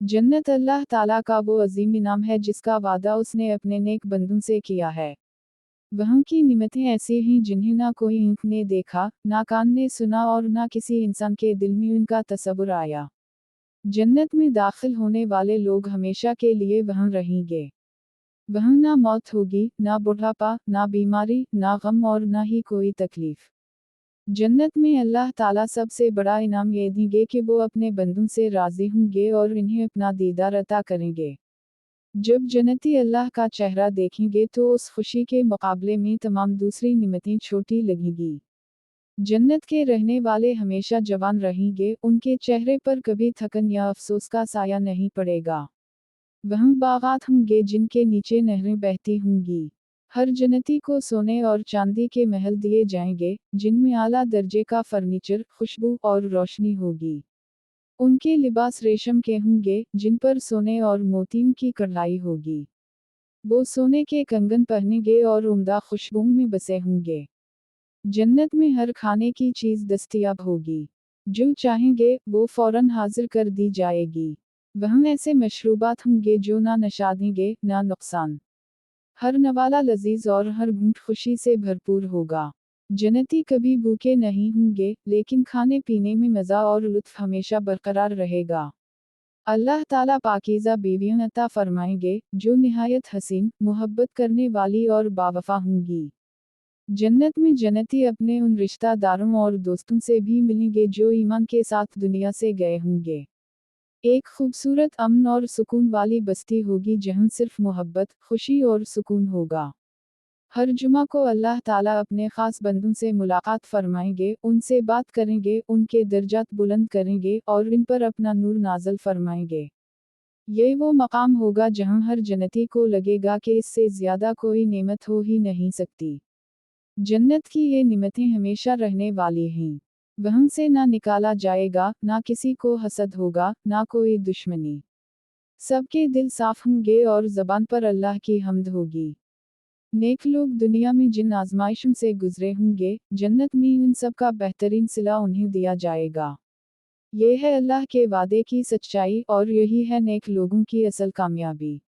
जन्नत अल्लाह ताला का वो अजीम इनाम है जिसका वादा उसने अपने नेक बंदों से किया है। वहाँ की निमतें ऐसी हैं जिन्हें ना कोई आँख ने देखा, ना कान ने सुना और ना किसी इंसान के दिल में उनका तसव्वुर आया। जन्नत में दाखिल होने वाले लोग हमेशा के लिए वहाँ रहेंगे। वहाँ ना मौत होगी, ना बुढ़ापा, ना बीमारी, ना गम और ना ही कोई तकलीफ। जन्नत में अल्लाह ताला सबसे बड़ा इनाम ये देंगे कि वो अपने बंदों से राज़ी होंगे और इन्हें अपना दीदार अता करेंगे। जब जन्नती अल्लाह का चेहरा देखेंगे तो उस खुशी के मुकाबले में तमाम दूसरी निमतें छोटी लगेंगी। जन्नत के रहने वाले हमेशा जवान रहेंगे, उनके चेहरे पर कभी थकन या अफसोस का साया नहीं पड़ेगा। वहाँ बागात होंगे जिनके नीचे नहरें बहती होंगी। हर जन्नती को सोने और चांदी के महल दिए जाएंगे, जिनमें आला दर्जे का फर्नीचर, खुशबू और रोशनी होगी। उनके लिबास रेशम के होंगे, जिन पर सोने और मोतियों की कढ़ाई होगी। वो सोने के कंगन पहनेंगे और उम्दा खुशबू में बसे होंगे। जन्नत में हर खाने की चीज़ दस्तयाब होगी। जो चाहेंगे, वो फौरन हाजिर कर दी जाएगी। वहाँ ऐसे मशरूबात होंगे जो ना नशा देंगे, ना नुकसान। हर नवाला लजीज और हर घूंट खुशी से भरपूर होगा। जन्नती कभी भूखे नहीं होंगे, लेकिन खाने पीने में मज़ा और लुत्फ हमेशा बरकरार रहेगा। अल्लाह ताला पाकीज़ा बीवियां अता फरमाएंगे, जो निहायत हसीन, मोहब्बत करने वाली और बावफा होंगी। जन्नत में जन्नती अपने उन रिश्तेदारों और दोस्तों से भी मिलेंगे जो ईमान के साथ दुनिया से गए होंगे। एक खूबसूरत अमन और सुकून वाली बस्ती होगी जहाँ सिर्फ मोहब्बत, खुशी और सुकून होगा। हर जुमा को अल्लाह ताला अपने ख़ास बंदों से मुलाकात फरमाएंगे, उनसे बात करेंगे, उनके दर्जात बुलंद करेंगे और इन पर अपना नूर नाज़िल फरमाएंगे। ये वो मकाम होगा जहाँ हर जन्नती को लगेगा कि इससे ज़्यादा कोई नेमत हो ही नहीं सकती। जन्नत की ये निमतें हमेशा रहने वाली हैं। वहाँ से ना निकाला जाएगा, ना किसी को हसद होगा, ना कोई दुश्मनी। सबके दिल साफ होंगे और ज़बान पर अल्लाह की हम्द होगी। नेक लोग दुनिया में जिन आजमाइशों से गुजरे होंगे, जन्नत में उन सब का बेहतरीन सिला उन्हें दिया जाएगा। ये है अल्लाह के वादे की सच्चाई और यही है नेक लोगों की असल कामयाबी।